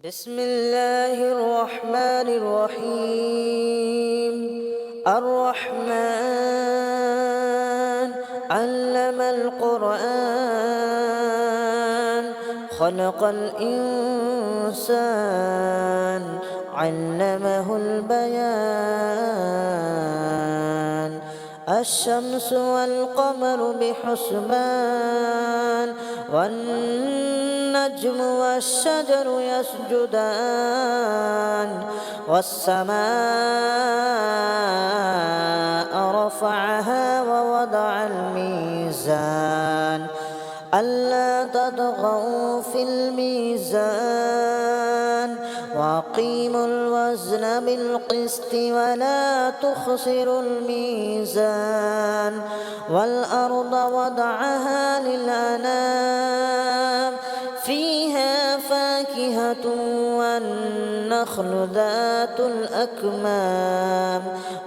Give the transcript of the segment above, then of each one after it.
بسم الله الرحمن الرحيم. الرحمن علم القرآن خلق الإنسان علمه البيان. الشمس والقمر بحسبان والنجم والشجر يسجدان والسماء رفعها ووضع الميزان ألا تطغوا في الميزان وأقيموا الوزن بالقسط ولا تخسروا الميزان. والأرض وضعها للأنام فيها فاكهة والنخل ذات الأكمام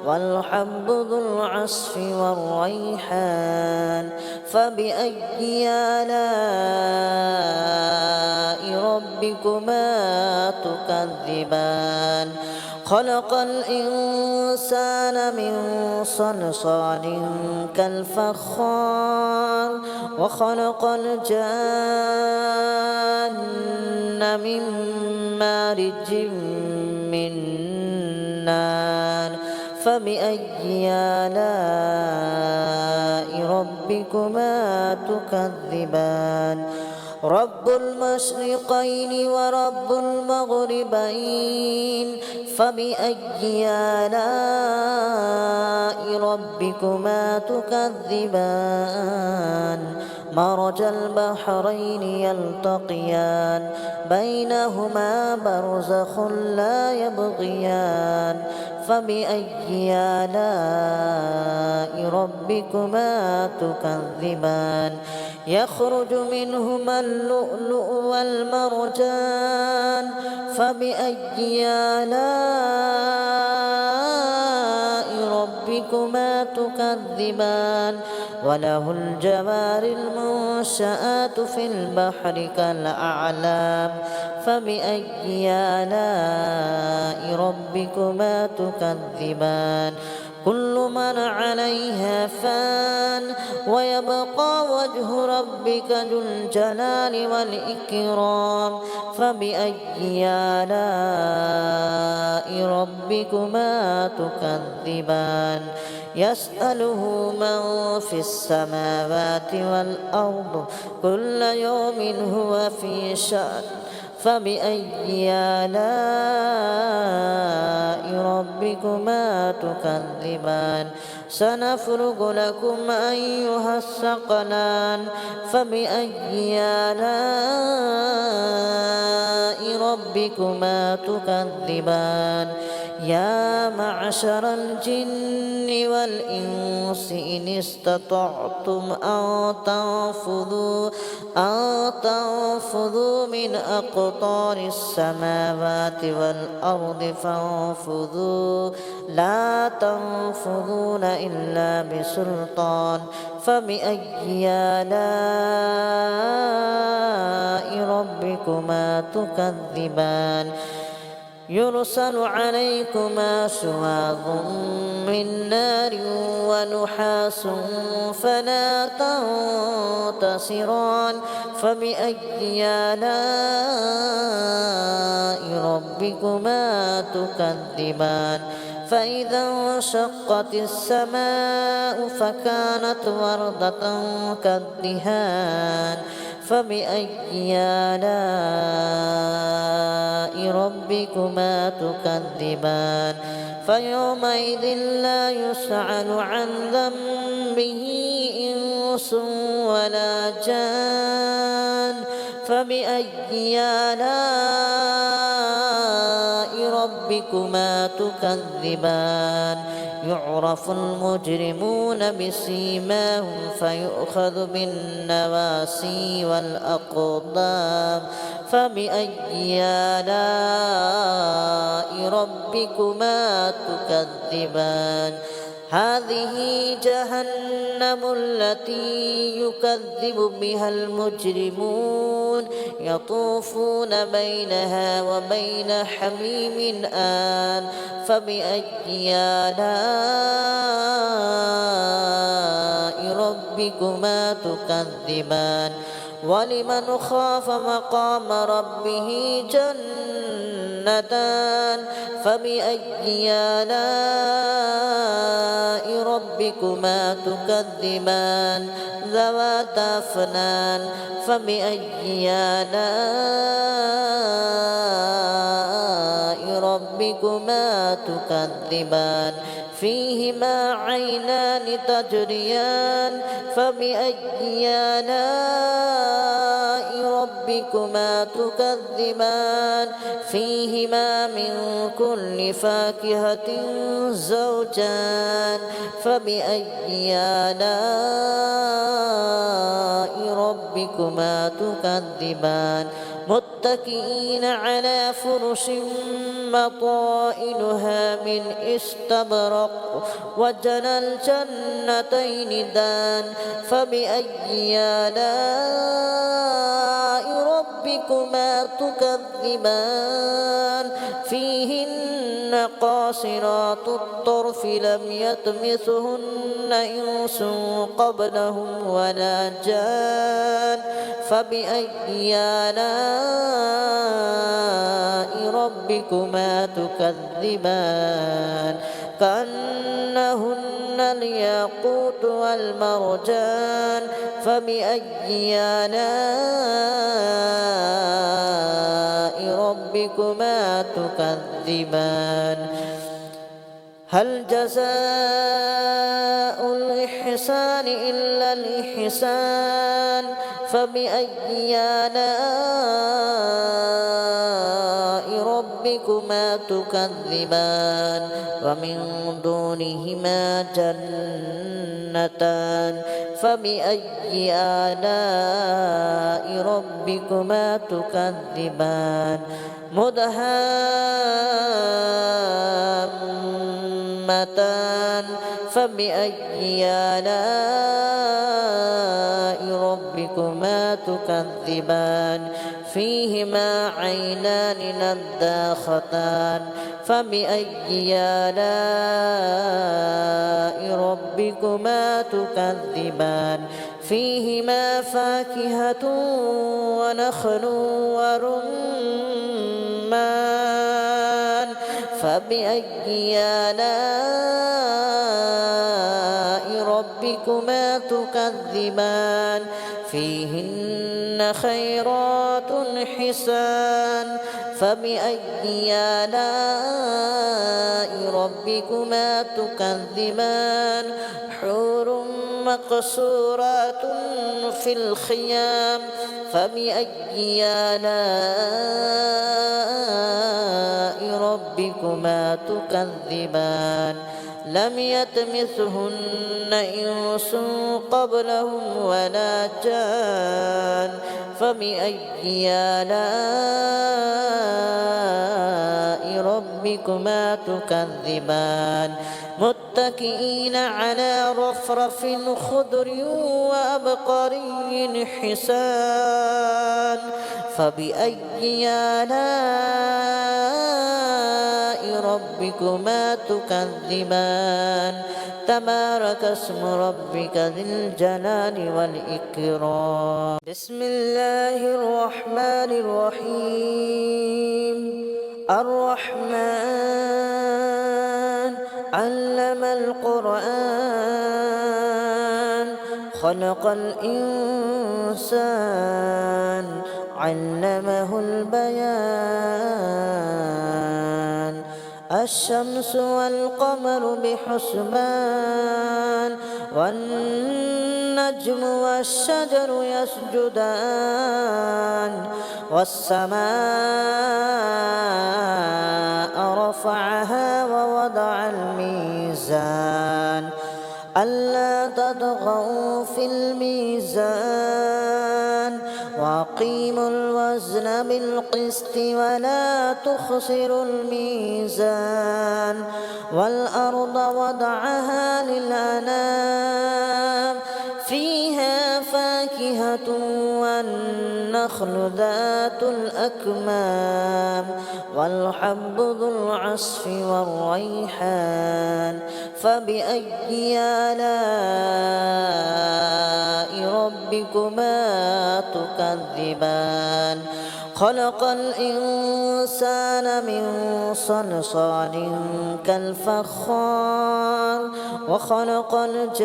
والحب ذو العصف والريحان. فبأي آلاء ربكما تكذبان؟ خلق الإنسان من صلصال كالفخار وخلق الجان من مارج من نار. فبأي آلاء ربكما تكذبان؟ رب المشرقين ورب المغربين. فبأي آلاء ربكما تكذبان؟ مرج البحرين يلتقيان بينهما برزخ لا يبغيان. فبأي آلاء ربكما تكذبان؟ يخرج منهما اللؤلؤ والمرجان. فبأي آلاء ربكما تكذبان؟ وله الجوار المنشآت في البحر كالأعلام. فبأي آلاء ربكما تكذبان؟ كل من عليها فان ويبقى وجه ربك ذو الجلال والإكرام. فبأي آلاء ربكما تكذبان؟ يسأله من في السماوات والأرض كل يوم هو في شأن. فبأي آلاء ربكما تكذبان؟ سنفرغ لكم أيها الثقلان. فبأي آلاء ربكما تكذبان؟ يا معشر الجن والإنس إن استطعتم أن تنفذوا من أقطار السماوات والأرض فانفذوا لا تنفذون إلا بسلطان. فبأي آلاء ربكما تكذبان؟ يرسل عليكما شواظ من نار ونحاس فلا تنتصران. فبأي آلاء ربكما تكذبان؟ فإذا انشقت السماء فكانت وردة كالدهان. فبأي آلاء ربكما تكذبان؟ فيومئذ لا يسأل عن ذنبه إنس ولا جان. فبأي آلاء ربكما تكذبان؟ يعرف المجرمون بسيماهم فيؤخذ بالنواسي والأقدام. فبأي آلاء ربكما تكذبان؟ هذه جهنم التي يكذب بها المجرمون يطوفون بينها وبين حميم آن فبأي آلاء ربكما تكذبان ولمن خاف مقام ربه جنتان فبأي آلاء ربكما تكذبان ذواتا أفنان فبأي آلاء ربكما تكذبان فيهما عينان تجريان فبأي آلاء ربكما تكذبان فيهما من كل فاكهة زوجان فبأي آلاء ربكما تكذبان متكئين على فرش مطائنها من استبرق وجنى الجنتين دان فبأي آلاء ربكما تكذبان فيهن قاصرات الطرف لم يطمثهن إنس قبلهم ولا جان فبأي آلاء ربكما تكذبان كأنهن الياقوت والمرجان فبأي آلاء ربكما تكذبان هل جزاء الإحسان إلا الإحسان فبأي آلاء ربكما تكذبان ومن دونهما جنتان فبأي آلاء ربكما تكذبان مدهامتان فبأي آلاء ربكما تكذبان فيهما عينان نضاختان فبأي آلاء ربكما تكذبان فيهما فاكهة ونخل ورمان فبأي آلاء ربكما تكذبان فيهن خيرات حسان فبأي آلاء ربكما تكذبان حور مقصورات في الخيام فبأي آلاء ربكما تكذبان لم يطمثهن إنس قبلهم ولا جان فبأي آلاء ربكما تكذبان متكئين على رفرف خضر وأبقري حسان فبأي آلاء ربكما تكذبان تبارك اسم ربك ذي الجلال والإكرام بسم الله الرحمن الرحيم الرحمن علم القرآن خلق الإنسان علمه البيان الشمس والقمر بحسبان والنجم والشجر يسجدان والسماء رفعها ووضع الميزان ألا تطغوا في الميزان وأقيموا الوزن بالقسط ولا تخسروا الميزان والأرض وضعها للأنام فيها فاكهة والنخل ذات الأكمام والحب ذو العصف والريحان فبأي آلاء ربكما تكذبان خلق الإنسان من صلصال كالفخار وخلق الجان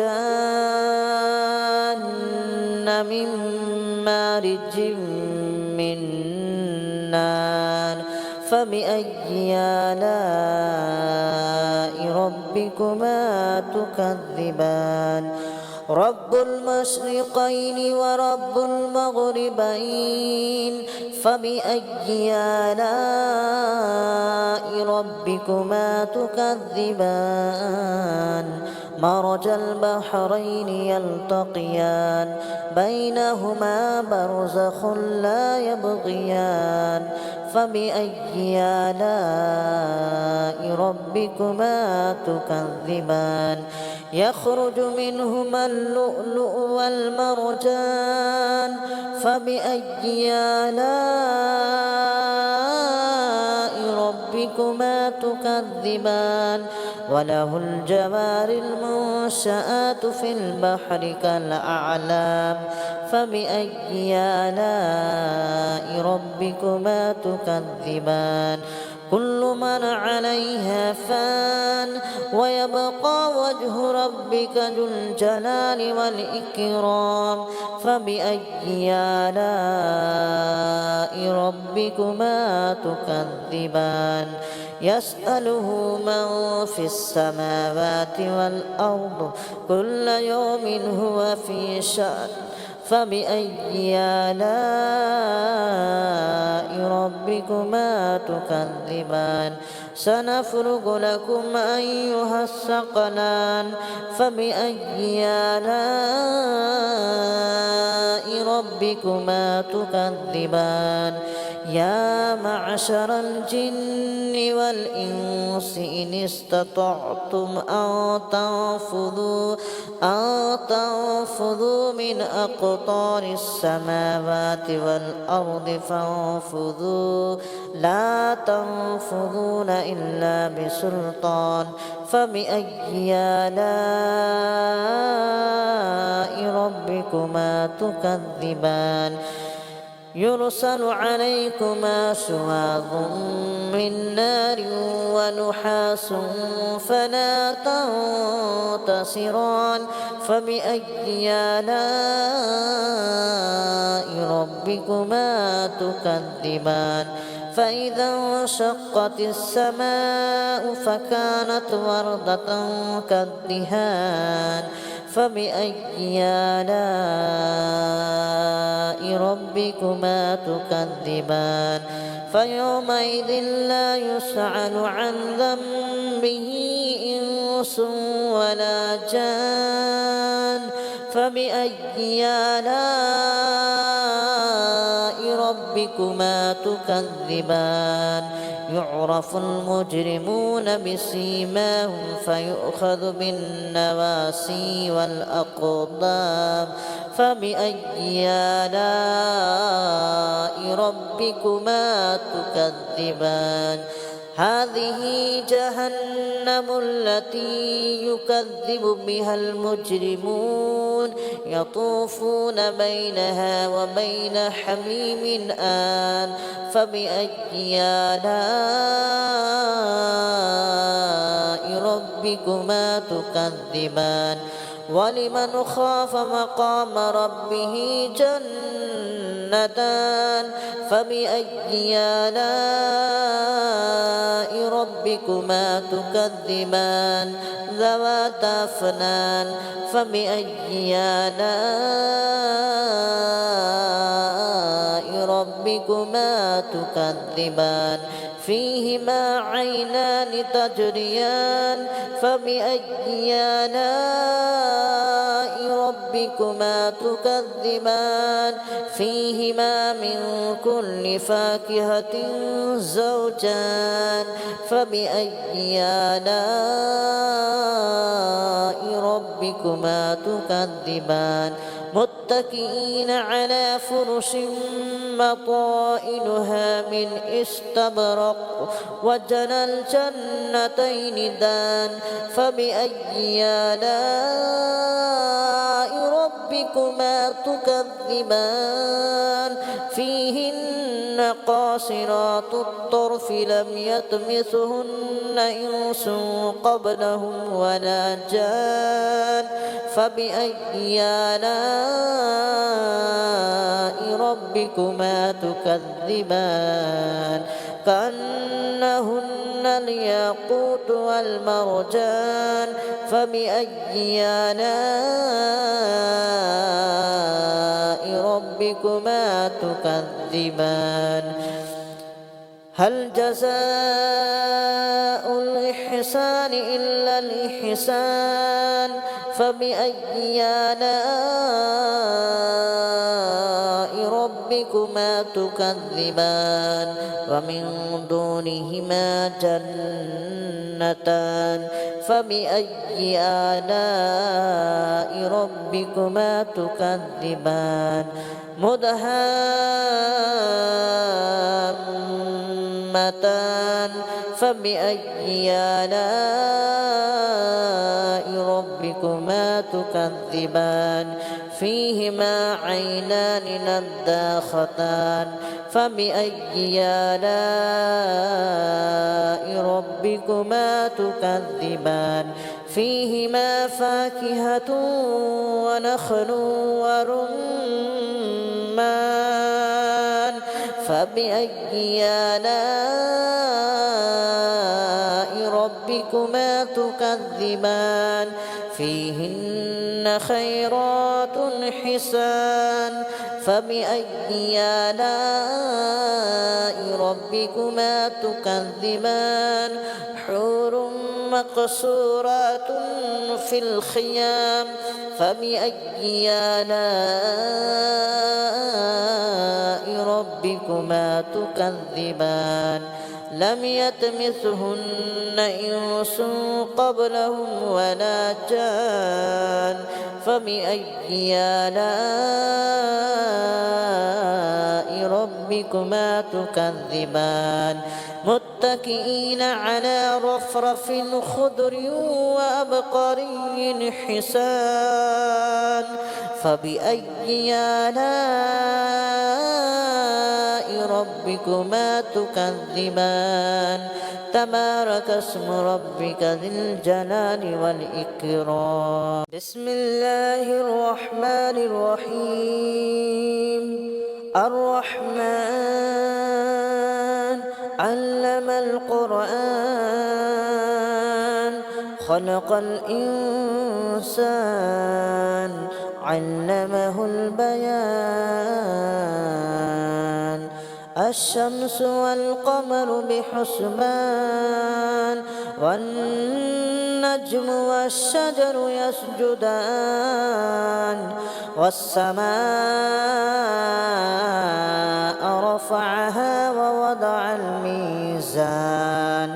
من مارج من نار فبأي آلاء ربكما تكذبان رب المشرقين ورب المغربين فبأي آلاء ربكما تكذبان مرج البحرين يلتقيان بينهما برزخ لا يبغيان فبأي آلاء ربكما تكذبان يخرج منهما اللؤلؤ والمرجان فبأي آلاء ربكما تكذبان وله الجوار المنشآت في البحر كالأعلام فبأي آلاء ربكما تكذبان كل من عليها فان ويبقى وجه ربك ذو الجلال والإكرام فبأي آلاء ربكما تكذبان يسأله من في السماوات والأرض كل يوم هو في شأن فبأي آلاء ربكما تكذبان سنفرغ لكم أيها الثقلان فبأي آلاء ربكما تكذبان يا معشر الجن والإنس إن استطعتم أن تنفذوا من أقطار السماوات والأرض فانفذوا لا تنفذون إلا بسلطان فبأي آلاء ربكما تكذبان يرسل عليكما شواظ من نار ونحاس فلا تنتصران فبأي آلاء ربكما تكذبان فإذا انشقت السماء فكانت وردة كالدهان فبأي آلاء ربكما تكذبان فيومئذ لا يسأل عن ذنبه إنس ولا جان فبأي آلاء ربكما تكذبان يعرف المجرمون بسيماهم فيؤخذ بالنواسي والأقدام فبأي آلاء ربكما تكذبان هذه جهنم التي يكذب بها المجرمون يطوفون بينها وبين حميم آن فبأي آلاء ربكما تكذبان ولمن خاف مقام ربه جنتان فبأي آلاء ربكما تكذبان ذواتا أفنان فبأي آلاء ربكما تكذبان فيهما عينان تجريان فبأي آلاء ربكما تكذبان فيهما من كل فاكهة زوجان فبأي آلاء ربكما تكذبان متكئين على فرش مطائنها من استبرق وجنى الجنتين دان فبأي آلاء ربكما تكذبان فيهن قاصرات الطرف لم يطمثهن إنس قبلهم ولا جان فبأي آلاء ربكما تكذبان كأنهن الياقوت والمرجان فبأي آلاء ربكما تكذبان هل جزاء الإحسان إلا الإحسان فبأي آلاء ربكما تكذبان ومن دونهما جنتان فبأي آلاء ربكما تكذبان مدهامتان فبأي آلاء ربكما تكذبان فيهما عينان نضاختان فبأي آلاء ربكما تكذبان فيهما فاكهة ونخل ورمان فبأي آلاء ربكما تكذبان فيهن خيرات حسان فبأي آلاء ربكما تكذبان حور مقصورات في الخيام فبأي آلاء ربكما تكذبان لم يطمثهن إنس قبلهم ولا جان فبأي آلاء ربكما تكذبان متكئين على رفرف خضر وأبقري حسان فبأي آلاء ربكما تكذبان تبارك اسم ربك ذي الجلال والإكرام بسم الله الرحمن الرحيم الرحمن علم القرآن خلق الإنسان علمه البيان الشمس والقمر بحسبان والنجم والشجر يسجدان والسماء رفعها ووضع الميزان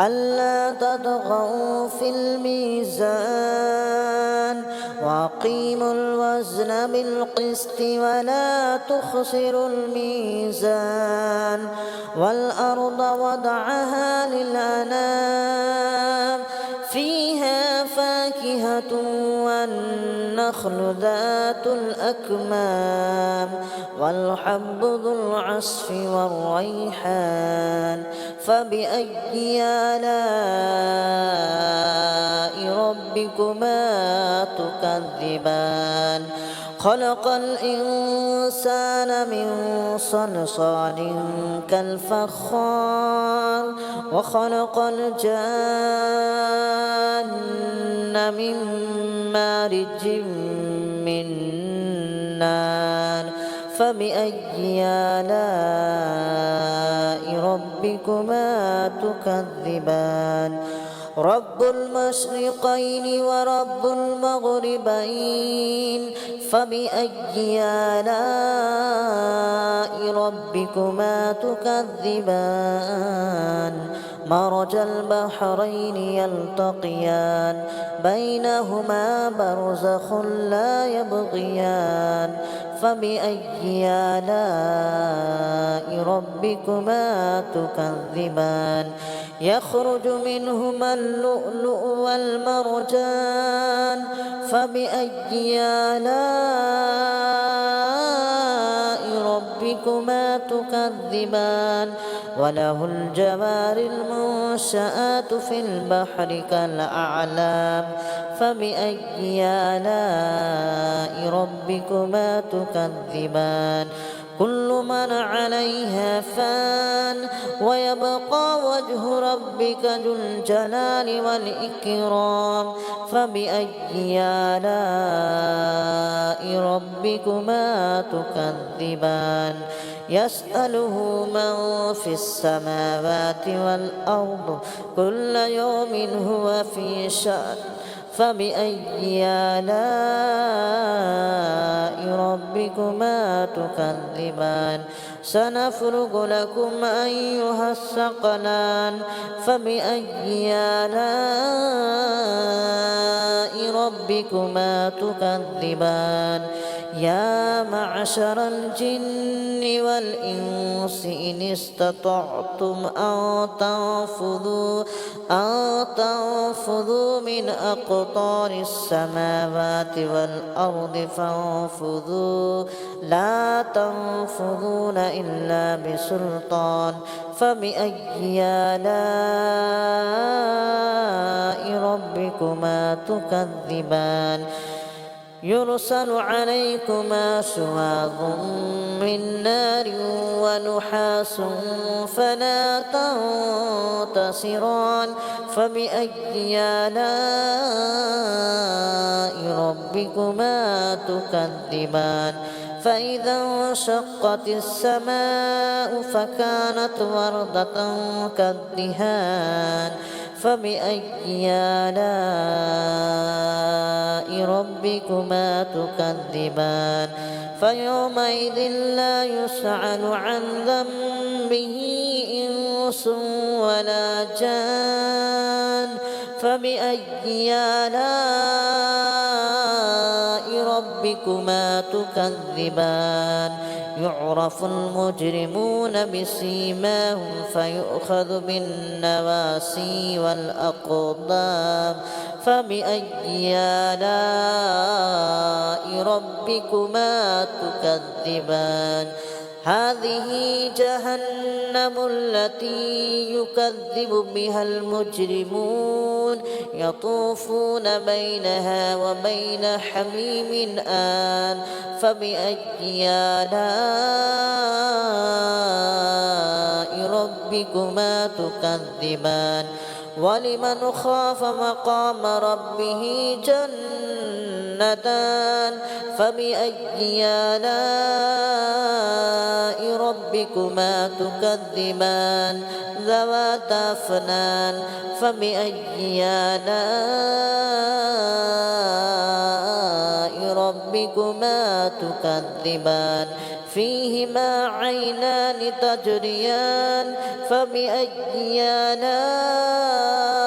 ألا تطغوا في الميزان وأقيموا الوزن بالقسط ولا تخسروا الميزان والأرض وضعها للأنام فيها فاكهة والنخل ذات الأكمام والحب ذو العصف والريحان فبأي آلاء ربكما تكذبان خلق الإنسان من صلصال كالفخار وخلق الجان من مارج من نار فبأي آلاء ربكما تكذبان رب المشرقين ورب المغربين فبأي آلاء ربكما تكذبان مرج البحرين يلتقيان بينهما برزخ لا يبغيان فبأي آلاء ربكما تكذبان يخرج منهما اللؤلؤ والمرجان فبأي آلاء ربكما تكذبان وله الجوار المنشآت في البحر كالأعلام فبأي آلاء ربكما تكذبان كل من عليها فان ويبقى وجه ربك ذو الجلال والإكرام فبأي آلاء ربكما تكذبان يسأله من في السماوات والأرض كل يوم هو في شأن فبأي آلاء ربكما تكذبان سنفرغ لكم أيها الثقلان فبأي آلاء ربكما تكذبان يا معشر الجن والإنس إن استطعتم أن تنفذوا من أقطار السماوات والأرض فانفذوا لا تنفذون إلا بسلطان فبأي آلاء ربكما تكذبان يرسل عليكما شواظ من نار ونحاس فلا تنتصران فبأي آلاء ربكما تكذبان فإذا انشقت السماء فكانت وردة كالدهان فبأي آلاء ربكما تكذبان فيومئذ لا يسأل عن ذنبه إنس ولا جان فبأي آلاء ربكما تكذبان يعرف المجرمون بسيماهم فيؤخذ بالنواسي والأقدام فبأي آلاء ربكما تكذبان هذه جهنم التي يكذب بها المجرمون يطوفون بينها وبين حميم آن فبأي آلاء ربكما تكذبان ولمن خاف مقام ربه جنتان فبأي آلاء ربكما تكذبان ذواتا أفنان فبأي آلاء ربكما تكذبان فيهما عينان تجريان فبأي آلاء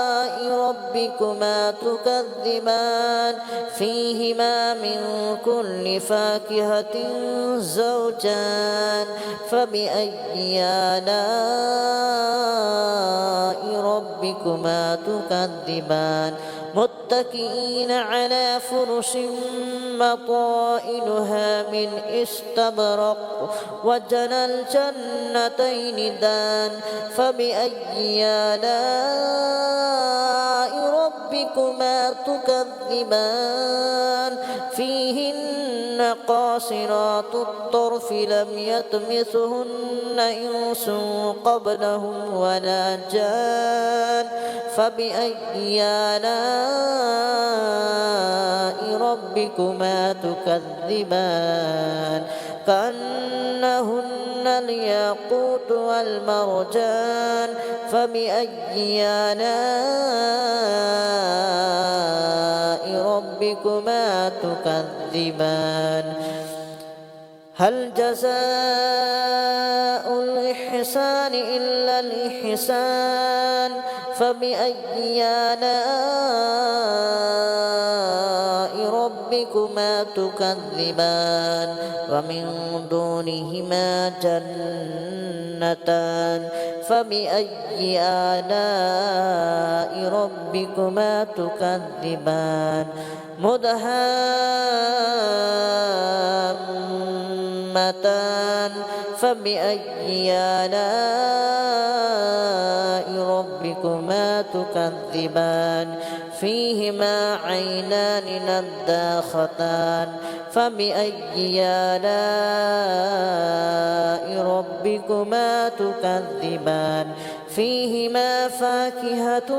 ربكما تكذبان فيهما من كل فاكهة زوجان فبأي آلاء ربكما تكذبان متكئين على فرش بطائنها من استبرق وجنى الجنتين دان فبأي آلاء ربكما تكذبان فيهن قاصرات الطرف لم يطمثهن إنس قبلهم ولا جان فبأي آلاء ربكما تكذبان كأنهن الياقوت والمرجان فبأي آلاء ربكما تكذبان هل جزاء الإحسان إلا الإحسان فبأي آلاء ربكما تكذبان ومن دونهما جنتان فبأي آلاء ربكما تكذبان مدهامتان فبأي آلاء ربكما تكذبان فيهما عينان نضاختان فبأي آلاء ربكما تكذبان فيهما فاكهة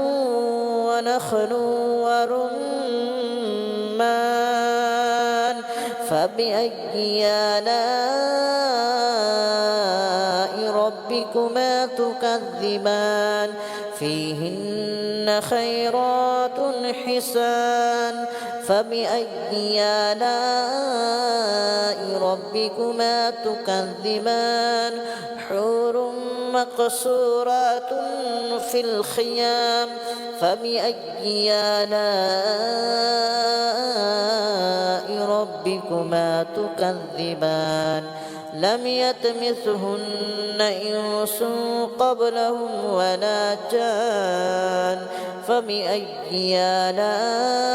ونخل ورمان فبأي آلاء ربكما تكذبان فيهن خيرات حسان فبأي آلاء ربكما تكذبان حور مقصورات في الخيام فبأي آلاء ربكما تكذبان لم يطمثهن إنس قبلهم ولا جان فبأي آلاء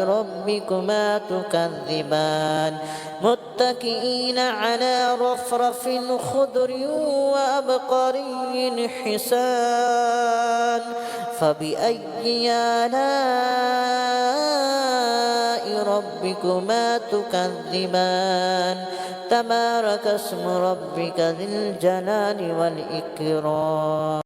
ربكما تكذبان متكئين على رفرف خضر وأبقري حسان فبأي آلاء ربكما تكذبان تبارك اسم ربك ذي الجلال والإكرام.